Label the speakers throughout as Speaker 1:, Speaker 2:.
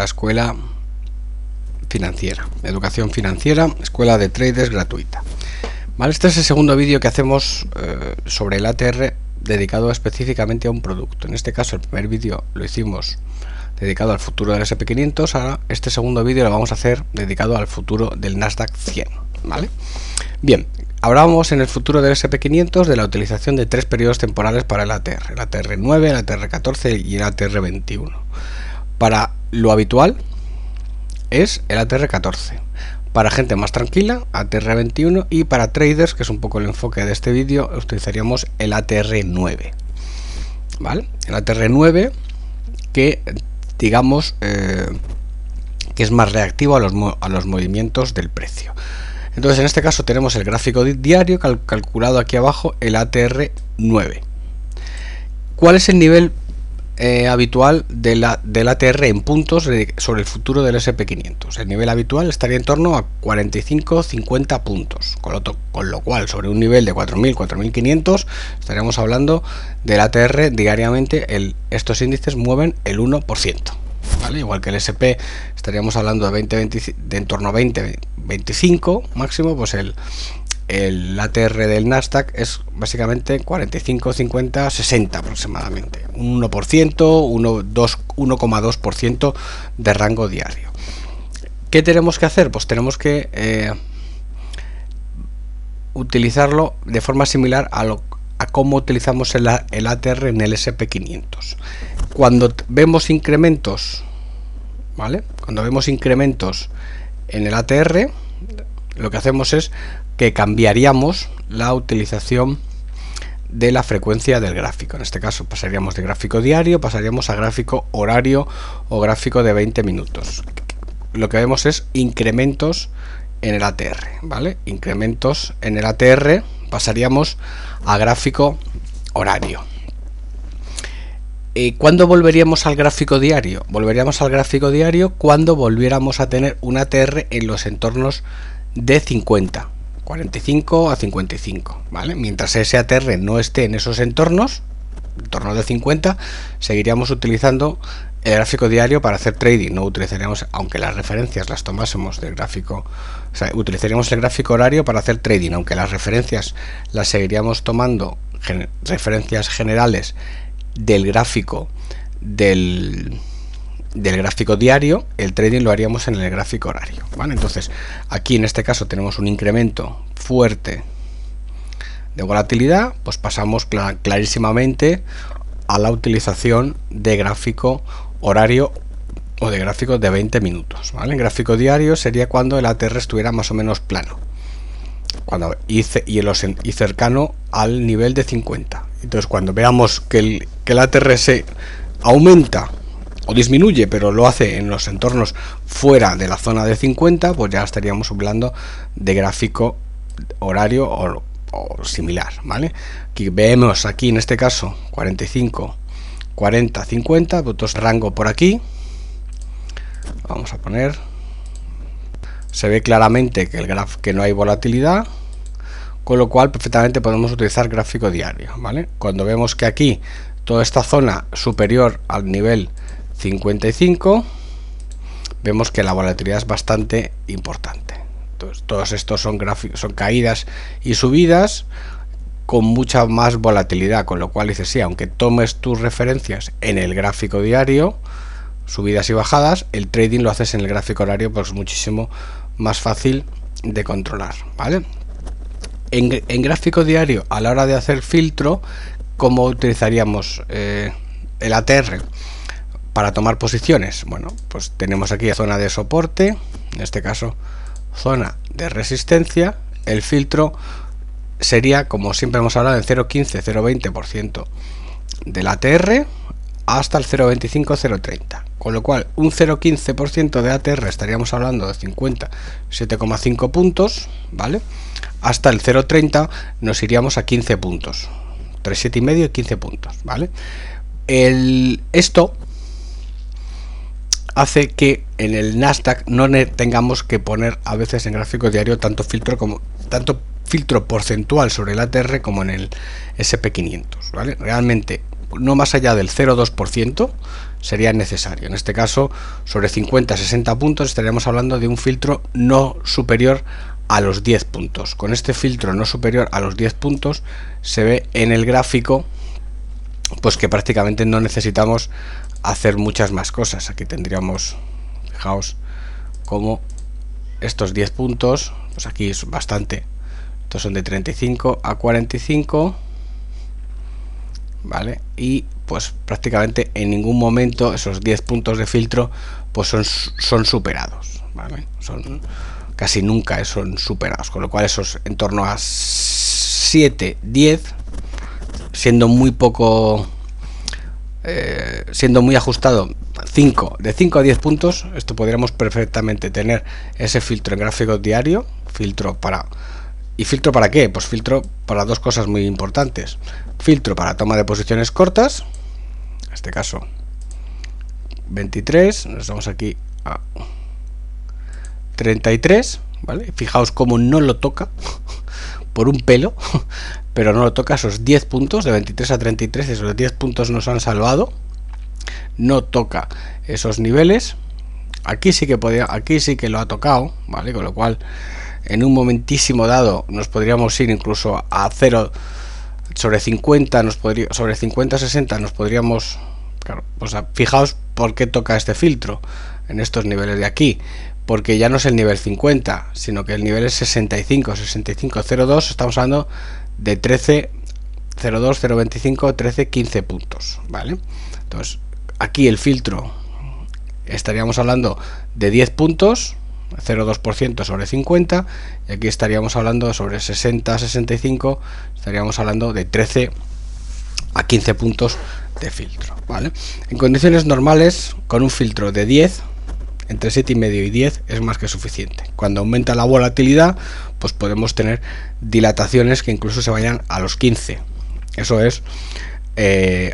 Speaker 1: la escuela financiera, educación financiera, escuela de traders gratuita. Vale, este es el segundo vídeo que hacemos sobre el ATR dedicado específicamente a un producto. En este caso el primer vídeo lo hicimos dedicado al futuro del SP500, ahora este segundo vídeo lo vamos a hacer dedicado al futuro del Nasdaq 100. ¿Vale? Bien, hablábamos en el futuro del SP500 de la utilización de tres periodos temporales para el ATR, el ATR9, el ATR14 y el ATR21. Para lo habitual es el ATR14, para gente más tranquila ATR21 y para traders, que es un poco el enfoque de este vídeo, utilizaríamos el ATR9. ¿Vale? El ATR9 que digamos que es más reactivo a los movimientos del precio. Entonces en este caso tenemos el gráfico diario calculado aquí abajo, el ATR9. ¿Cuál es el nivel habitual del ATR en puntos sobre el futuro del SP500? El nivel habitual estaría en torno a 45-50 puntos, con lo cual sobre un nivel de 4.000-4.500 estaríamos hablando del ATR diariamente. Estos índices mueven el 1%, ¿vale? Igual que el SP estaríamos hablando de en torno a 20-25 máximo, pues el ATR del Nasdaq es básicamente 45, 50, 60 aproximadamente, un 1%, 1,2% de rango diario. ¿Qué tenemos que hacer? Pues tenemos que utilizarlo de forma similar a cómo utilizamos el ATR en el SP500. Cuando vemos incrementos, ¿vale? Cuando vemos incrementos en el ATR, lo que hacemos es que cambiaríamos la utilización de la frecuencia del gráfico. En este caso pasaríamos de gráfico diario, pasaríamos a gráfico horario o gráfico de 20 minutos. Lo que vemos es incrementos en el ATR, ¿vale? Incrementos en el ATR, pasaríamos a gráfico horario. ¿Cuándo volveríamos al gráfico diario? Volveríamos al gráfico diario cuando volviéramos a tener un ATR en los entornos de 50, 45 a 55, ¿vale? Mientras ese ATR no esté en esos entornos, en torno de 50, seguiríamos utilizando el gráfico diario para hacer trading. No utilizaríamos, aunque las referencias las tomásemos del gráfico, o sea, utilizaríamos el gráfico horario para hacer trading, aunque las referencias las seguiríamos tomando referencias generales del gráfico del gráfico diario. El trading lo haríamos en el gráfico horario, ¿vale? Entonces aquí en este caso tenemos un incremento fuerte de volatilidad, pues pasamos clarísimamente a la utilización de gráfico horario o de gráfico de 20 minutos, ¿vale? En gráfico diario sería cuando el ATR estuviera más o menos plano y cercano al nivel de 50. Entonces cuando veamos que el ATR se aumenta o disminuye, pero lo hace en los entornos fuera de la zona de 50, pues ya estaríamos hablando de gráfico horario o similar, ¿vale? Aquí vemos, aquí en este caso 45, 40, 50, pues rango por aquí. Vamos a poner, se ve claramente que no hay volatilidad, con lo cual perfectamente podemos utilizar gráfico diario, ¿vale? Cuando vemos que aquí toda esta zona superior al nivel 55, vemos que la volatilidad es bastante importante. Entonces, todos estos son caídas y subidas con mucha más volatilidad, con lo cual dices, sí, aunque tomes tus referencias en el gráfico diario, subidas y bajadas, el trading lo haces en el gráfico horario, pues muchísimo más fácil de controlar, ¿vale? En gráfico diario, a la hora de hacer filtro, ¿cómo utilizaríamos el ATR para tomar posiciones? Bueno, pues tenemos aquí zona de soporte, en este caso zona de resistencia. El filtro sería, como siempre hemos hablado, en 0,15-0,20% del ATR hasta el 0,25-0,30, con lo cual un 0,15% de ATR estaríamos hablando de 57,5 puntos, ¿vale? Hasta el 0,30 nos iríamos a 15 puntos, entre 7,5 y 15 puntos, ¿vale? Esto hace que en el Nasdaq no tengamos que poner a veces en gráfico diario tanto filtro porcentual sobre el ATR como en el SP500, ¿vale? Realmente no más allá del 0,2%, sería necesario. En este caso, sobre 50-60 puntos estaríamos hablando de un filtro no superior a los 10 puntos. Con este filtro no superior a los 10 puntos se ve en el gráfico pues que prácticamente no necesitamos hacer muchas más cosas. Aquí tendríamos, fijaos, como estos 10 puntos, pues aquí es bastante. Estos son de 35 a 45, ¿vale? Y pues prácticamente en ningún momento esos 10 puntos de filtro pues son superados, ¿vale? Son casi nunca son superados, con lo cual esos en torno a 7, 10, siendo muy poco, siendo muy ajustado, de 5 a 10 puntos, esto podríamos perfectamente tener ese filtro en gráfico diario. ¿Filtro para qué? Pues filtro para dos cosas muy importantes. Filtro para toma de posiciones cortas, en este caso 23, nos vamos aquí a 33, ¿vale? Fijaos cómo no lo toca por un pelo, pero no lo toca. Esos 10 puntos de 23 a 33, esos 10 puntos nos han salvado. No toca esos niveles. Aquí sí que lo ha tocado, ¿vale? Con lo cual en un momentísimo dado nos podríamos ir incluso a 0 sobre 50, sobre 50-60 nos podríamos, claro, pues fijaos por qué toca este filtro en estos niveles de aquí, porque ya no es el nivel 50, sino que el nivel es 65-02, estamos hablando de 13, 02, 0.25, 13, 15 puntos, ¿vale? Entonces aquí el filtro estaríamos hablando de 10 puntos, 0,2% sobre 50, y aquí estaríamos hablando sobre 60-65, estaríamos hablando de 13 a 15 puntos de filtro, ¿vale? En condiciones normales, con un filtro de 10, entre 7,5 y 10 es más que suficiente. Cuando aumenta la volatilidad, pues podemos tener dilataciones que incluso se vayan a los 15. Eso es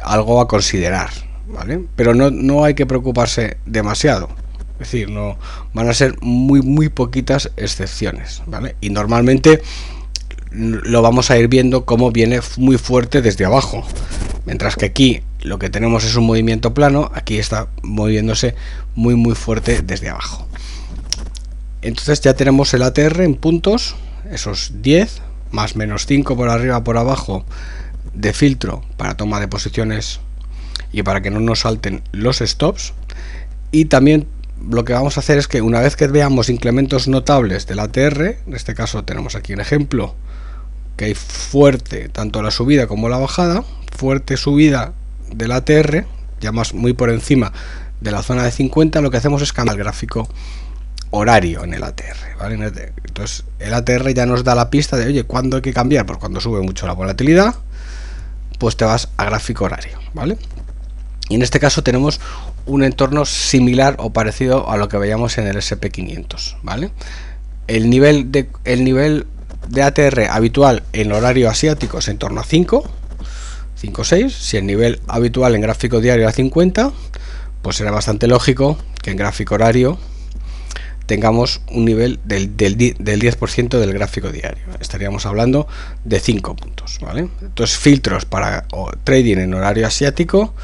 Speaker 1: algo a considerar, ¿vale? Pero no hay que preocuparse demasiado. Es decir, no van a ser muy poquitas excepciones, ¿vale? Y normalmente lo vamos a ir viendo cómo viene muy fuerte desde abajo, mientras que aquí lo que tenemos es un movimiento plano, aquí está moviéndose muy fuerte desde abajo. Entonces ya tenemos el ATR en puntos, esos 10 más menos 5 por arriba por abajo de filtro para toma de posiciones y para que no nos salten los stops. Y también lo que vamos a hacer es que una vez que veamos incrementos notables del ATR, en este caso tenemos aquí un ejemplo que hay fuerte tanto la subida como la bajada, fuerte subida del ATR, ya muy por encima de la zona de 50, lo que hacemos es cambiar el gráfico horario en el ATR, ¿vale? Entonces el ATR ya nos da la pista de, oye, ¿cuándo hay que cambiar? Pues cuando sube mucho la volatilidad, pues te vas a gráfico horario, ¿vale? Y en este caso tenemos un entorno similar o parecido a lo que veíamos en el SP500, ¿vale? El nivel de ATR habitual en horario asiático es en torno a 5, 6. Si el nivel habitual en gráfico diario a 50, pues será bastante lógico que en gráfico horario tengamos un nivel del 10% del gráfico diario. Estaríamos hablando de 5 puntos, ¿vale? Entonces, filtros para trading en horario asiático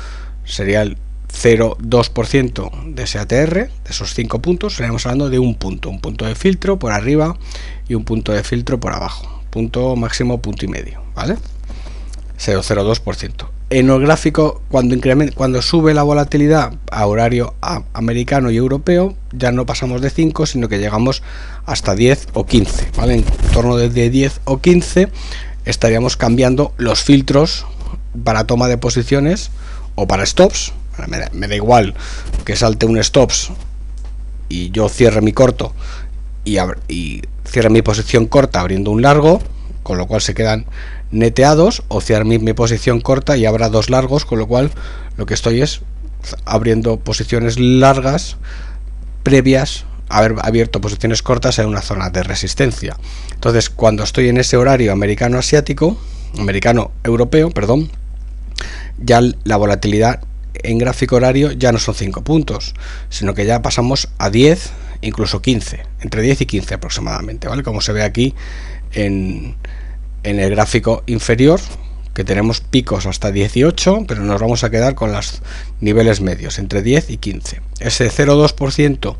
Speaker 1: sería el 0,2% de ese ATR, de esos 5 puntos, estaríamos hablando de un punto de filtro por arriba y un punto de filtro por abajo, punto máximo, punto y medio, ¿vale? 0,02%. En el gráfico, cuando sube la volatilidad a horario americano y europeo, ya no pasamos de 5, sino que llegamos hasta 10 o 15, ¿vale? En torno de 10 o 15 estaríamos cambiando los filtros para toma de posiciones o para stops. Me da igual que salte un stops y yo cierre mi corto y cierre mi posición corta abriendo un largo, con lo cual se quedan neteados, o cierre mi posición corta y abra dos largos, con lo cual lo que estoy es abriendo posiciones largas previas a haber abierto posiciones cortas en una zona de resistencia. Entonces, cuando estoy en ese horario americano-europeo, perdón, ya la volatilidad en gráfico horario ya no son 5 puntos, sino que ya pasamos a 10, incluso 15, entre 10 y 15 aproximadamente, ¿vale? Como se ve aquí en el gráfico inferior, que tenemos picos hasta 18, pero nos vamos a quedar con los niveles medios, entre 10 y 15. Ese 0,2%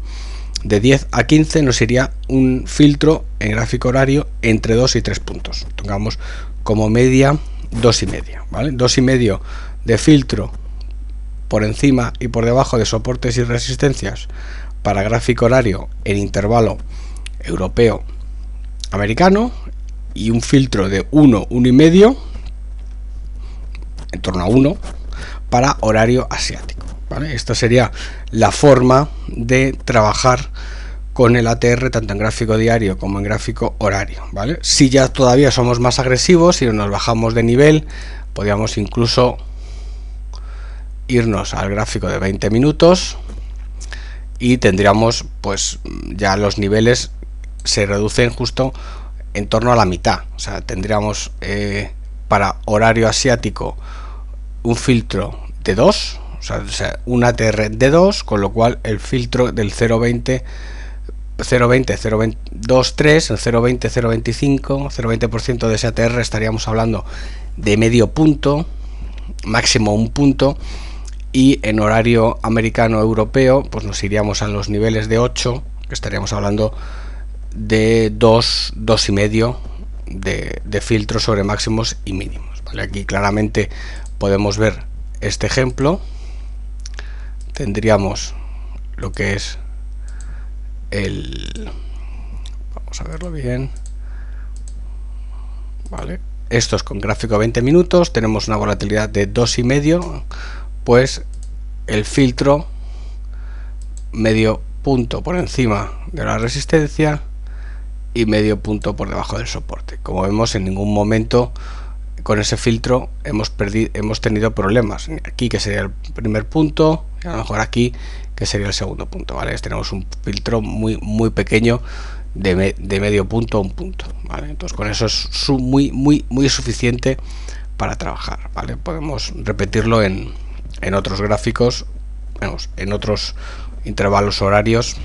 Speaker 1: de 10 a 15 nos iría un filtro en gráfico horario entre 2 y 3 puntos. Tengamos como media 2,5, ¿vale? 2,5 de filtro por encima y por debajo de soportes y resistencias para gráfico horario en intervalo europeo americano, y un filtro de 1, 1,5 en torno a 1 para horario asiático, ¿vale? Esta sería la forma de trabajar con el ATR tanto en gráfico diario como en gráfico horario, ¿vale? Si ya todavía somos más agresivos, si nos bajamos de nivel, podríamos incluso irnos al gráfico de 20 minutos y tendríamos, pues ya los niveles se reducen justo en torno a la mitad. O sea, tendríamos para horario asiático un filtro de 2, o sea, un ATR de 2, con lo cual el filtro del 0,20, 0,23, el 0,20, 0,25, 0,20% de ese ATR estaríamos hablando de medio punto, máximo un punto, y en horario americano europeo pues nos iríamos a los niveles de 8, que estaríamos hablando de 2,5 de filtro sobre máximos y mínimos, ¿vale? Aquí claramente podemos ver este ejemplo. Tendríamos lo que es vamos a verlo bien, vale, esto es con gráfico 20 minutos, tenemos una volatilidad de 2,5, pues el filtro medio punto por encima de la resistencia y medio punto por debajo del soporte. Como vemos, en ningún momento con ese filtro hemos tenido problemas. Aquí, que sería el primer punto, y a lo mejor aquí, que sería el segundo punto, ¿vale? Tenemos un filtro muy pequeño de medio punto a un punto, ¿vale? Entonces con eso es muy suficiente para trabajar, ¿vale? Podemos repetirlo en otros gráficos, en otros intervalos horarios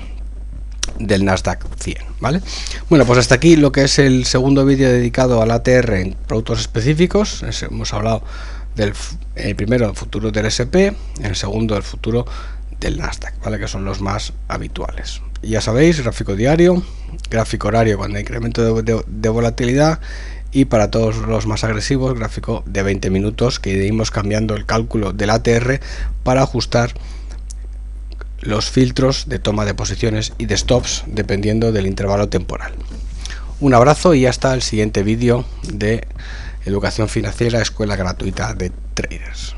Speaker 1: del Nasdaq 100, ¿vale? Bueno, pues hasta aquí lo que es el segundo vídeo dedicado al ATR en productos específicos. Hemos hablado del primero del futuro del SP, en el segundo del futuro del Nasdaq, ¿vale? Que son los más habituales. Y ya sabéis, gráfico diario, gráfico horario cuando hay incremento de volatilidad, y para todos los más agresivos, gráfico de 20 minutos, que iremos cambiando el cálculo del ATR para ajustar los filtros de toma de posiciones y de stops dependiendo del intervalo temporal. Un abrazo y hasta el siguiente vídeo de Educación Financiera, escuela gratuita de traders.